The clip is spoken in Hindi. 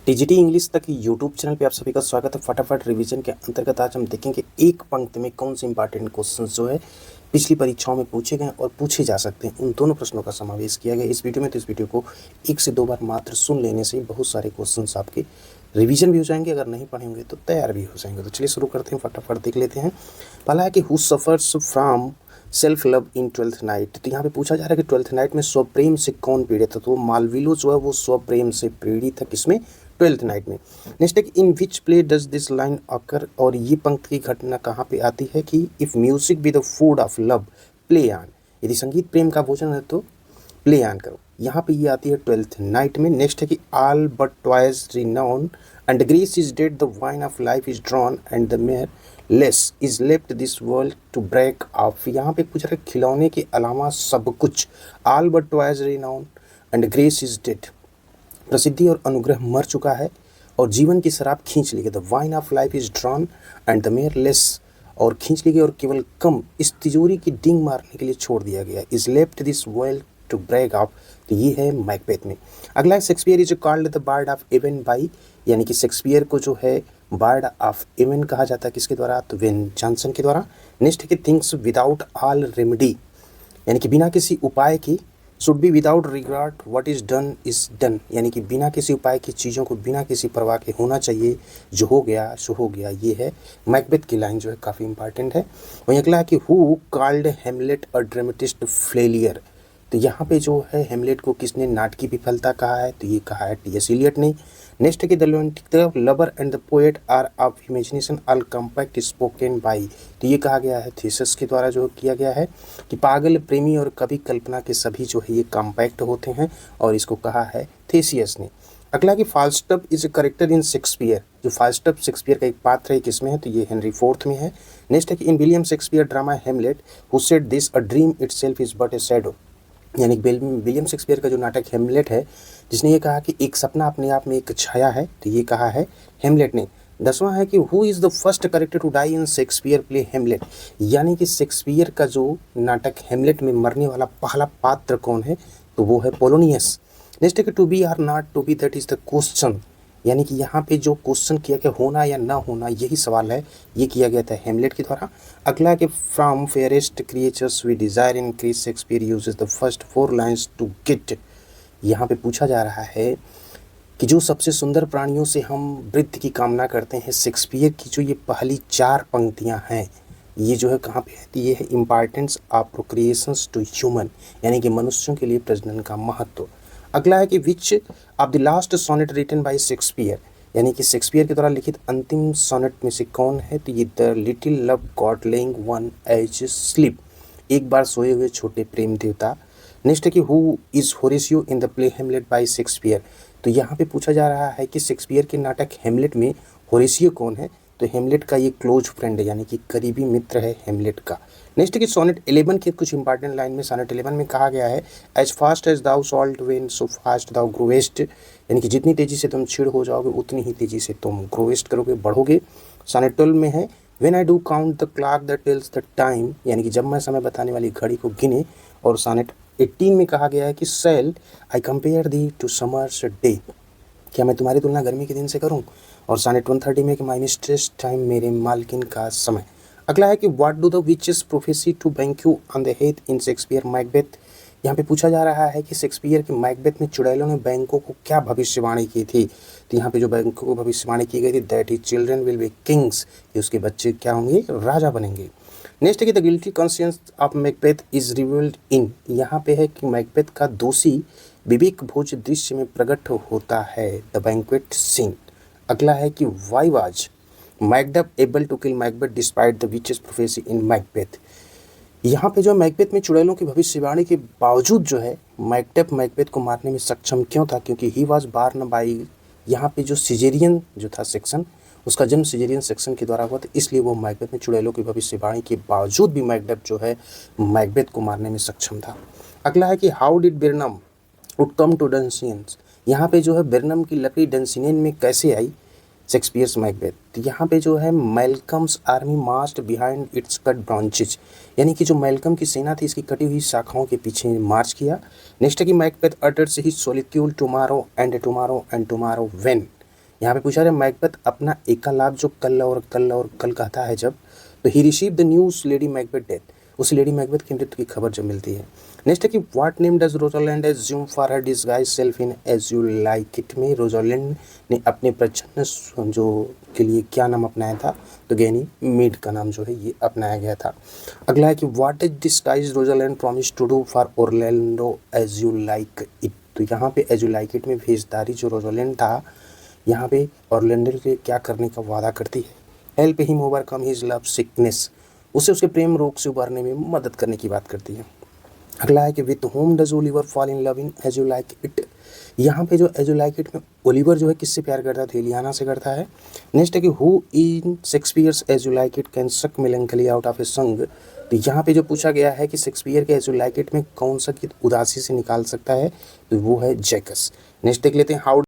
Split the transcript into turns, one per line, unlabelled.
टीजीटी इंग्लिश तक यूट्यूब चैनल पे आप सभी का स्वागत है। फटाफट रिवीजन के अंतर्गत आज हम देखेंगे एक पंक्ति में कौन से इंपॉर्टेंट क्वेश्चंस जो है पिछली परीक्षाओं में पूछे गए और पूछे जा सकते हैं, उन दोनों प्रश्नों का समावेश किया गया इस वीडियो में। तो इस वीडियो को 1 से 2 बार मात्र सुन लेने से बहुत सारे क्वेश्चंस आपके रिवीजन भी हो जाएंगे, अगर नहीं पढ़े होंगे तो तैयार भी हो जाएंगे। तो चलिए शुरू करते हैं, फटाफट देख लेते हैं। पहला है कि who suffers from self love in twelfth night. तो यहाँ पे पूछा जा रहा है कि ट्वेल्थ नाइट में स्वप्रेम से कौन पीड़ित था। तो मालविलो जो है वो स्वप्रेम से पीड़ित है, किसमें? ट्वेल्थ नाइट में। नेक्स्ट है कि in which play does this line occur. और ये पंक्ति की घटना कहाँ पे आती है कि if music be the food of love play on. यदि संगीत प्रेम का भोजन है तो प्ले ऑन करो। यहाँ पे ये आती है ट्वेल्थ नाइट में। नेक्स्ट है कि all but twice renown and grace is dead, the wine of life is drawn and the mere lees is left this world to brag of. यहाँ पे पूछ रहा है खिलौने के अलावा सब कुछ। All but twice renown and grace is dead, प्रसिद्धि और अनुग्रह मर चुका है और जीवन की शराब खींच ली गई। The wine of life is drawn and the mere less, और खींच ली गई और केवल कम इस तिजोरी की डींग मारने के लिए छोड़ दिया गया। Is left this world to brag of, तो ये है मैकबेथ में। अगला है Shakespeare is called the bard of Avon by, यानी कि शेक्सपियर को जो है बार्ड ऑफ एवन कहा जाता है, किसके द्वारा? तो वेन जॉनसन के द्वारा। नेक्स्ट है कि थिंग्स विदाउट ऑल रेमेडी, यानी कि बिना किसी उपाय की। Should be without regard what is done is done, यानी कि बिना किसी उपाय की चीज़ों को बिना किसी परवाह के होना चाहिए, जो हो गया सो हो गया। ये है मैकबेथ की लाइन जो है काफ़ी इंपॉर्टेंट है। वहीं अगला है कि who called Hamlet a dramatist failure. तो यहाँ पे जो है हेमलेट को किसने नाटकी विफलता कहा है? तो ये कहा है टी.एस. इलियट ने। नेक्स्ट है कि the romantic lover and the poet are of imagination all compact spoken by. तो ये कहा गया है थीसिस के द्वारा जो किया गया है कि पागल प्रेमी और कवि कल्पना के सभी जो है ये कॉम्पैक्ट होते हैं, और इसको कहा है थेसियस ने। अगला कि Falstaff is a character in Shakespeare. जो फाल्स्टफ शेक्सपियर का एक पात्र है, किसमें है? तो ये हेनरी फोर्थ में है। नेक्स्ट है कि in William Shakespeare drama Hamlet who said this a dream itself is but a shadow, यानी विलियम शेक्सपियर का जो नाटक हेमलेट है, जिसने ये कहा कि एक सपना अपने आप में एक छाया है, तो ये कहा है हेमलेट ने। 10वां है कि who is the first character to die in Shakespeare play Hamlet, यानी कि शेक्सपियर का जो नाटक हेमलेट में मरने वाला पहला पात्र कौन है? तो वो है पोलोनियस। नेक्स्ट है कि to be or not to be, that is the question, यानी कि यहाँ पे जो क्वेश्चन किया गया होना या ना होना, यही सवाल है, ये किया गया था हेमलेट के द्वारा। अगला कि from fairest creatures we desire increase Shakespeare uses the first 4 lines to get. यहाँ पे पूछा जा रहा है कि जो सबसे सुंदर प्राणियों से हम वृद्धि की कामना करते हैं, शेक्सपियर की जो ये पहली 4 पंक्तियाँ हैं, ये जो है कहाँ पे है? ये है इम्पॉर्टेंस ऑफ प्रोक्रिएशंस टू ह्यूमन, यानी कि मनुष्यों के लिए प्रजनन का महत्व। अगला है कि which of the last sonnet written by Shakespeare, यानी कि शेक्सपियर के द्वारा लिखित अंतिम सोनेट में से कौन है? तो ये the little love god lying once asleep, एक बार सोए हुए छोटे प्रेम देवता। नेक्स्ट है कि who is होरेसियो in the play Hamlet bye Shakespeare. तो यहाँ पे पूछा जा रहा है कि शेक्सपियर के नाटक हेमलेट में होरेसियो कौन है? तो हेमलेट का ये क्लोज फ्रेंड है, यानी कि करीबी मित्र है हेमलेट का। नेक्स्ट कि सोनेट 11 के कुछ इंपॉर्टेंट लाइन में सोनेट 11 में कहा गया है as fast as thou shalt wane so fast thou growest, यानी कि जितनी तेज़ी से तुम छिड़ हो जाओगे उतनी ही तेज़ी से तुम ग्रोवेस्ट करोगे, बढ़ोगे। सोनेट 12 में है when I do count the clock that tells the time, यानी कि जब मैं समय बताने वाली घड़ी को गिने। और सोनेट 18 में कहा गया है कि shall I compare thee to summer's day, क्या मैं तुम्हारी तुलना गर्मी के दिन से करूं। और सोनेट 130 में कि माई मिस्ट्रेस टाइम, मेरे मालकिन का समय। अगला है कि what do the witches prophecy to Banquo on the heath in Shakespeare Macbeth. यहाँ पे पूछा जा रहा है कि शेक्सपियर के मैकबेथ में चुड़ैलों ने बैंकों को क्या भविष्यवाणी की थी। तो यहाँ पे जो बैंकों को भविष्यवाणी की गई थी that is children will be Kings, कि उसके बच्चे क्या होंगे? राजा बनेंगे। नेक्स्ट है कि the guilty conscience of Macbeth is revealed in, यहाँ पे है कि मैकबेथ का दोषी विवेक भोज दृश्य में प्रकट होता है, द बैंक्वेट सीन। अगला है कि why was Macduff able to kill Macbeth despite the witches prophecy in Macbeth. यहाँ पे जो मैकबेथ में चुड़ैलों की भविष्यवाणी के बावजूद जो है मैकडफ मैकबेथ को मारने में सक्षम क्यों था? क्योंकि ही वाज बार्न बाई, यहाँ पे जो सिजेरियन जो था सेक्शन, उसका जन्म सिजेरियन सेक्शन के द्वारा हुआ था, इसलिए वो मैकबेथ में चुड़ैलों की भविष्यवाणी के बावजूद भी मैकडफ जो है मैकबेथ को मारने में सक्षम था। अगला है कि how did Birnam wood come to Dunsinane, यहाँ पे जो है बिरनम की लकड़ी डंसिनियन में कैसे आई? Shakespeare's Macbeth. तो यहाँ पे जो है Malcolm's army marched behind its cut branches, यानी कि जो मैलकम की सेना थी इसकी कटी हुई शाखाओं के पीछे मार्च किया। नेक्स्ट है कि Macbeth utters he soliloquy tomorrow and tomorrow and tomorrow when, यहाँ पे पूछा है मैकबेथ अपना एकालाप जो कल और कल कहता है जब, तो he receive the news lady Macbeth death, उस लेडी मैकबेथ की मृत्यु की खबर जब मिलती है। नेक्स्ट है कि what name does Rosalind assume for her disguise self in as you like it में रोजालैंड ने अपने प्रच्छन्न जो के लिए क्या नाम अपनाया था, तो गैनी मीड का नाम जो है ये अपनाया गया था। अगला है कि what is disguise Rosalind promise to do for Orlando as you like it, तो यहाँ पे एज यू लाइक इट में भेजदारी जो रोजालैंड था यहाँ पे ऑरलैंडो के क्या करने का वादा करती है, help him overcome his love sickness, उसे उसके प्रेम रोग से उबारने में मदद करने की बात करती है। अगला है कि with whom does Oliver fall in love in as you like It, यहाँ पे जो एज यू लाइक इट में ओलिवर जो है किससे प्यार करता है, तो एलियाना से करता है। नेक्स्ट है कि who in Shakespeare's As you like It can suck melancholy out of a song, तो यहाँ पे जो पूछा गया है कि शेक्सपियर के एज यू लाइक इट में कौन सा गीत उदासी से निकाल सकता है, तो वो है जैकस। नेक्स्ट देख लेते हैं हाउ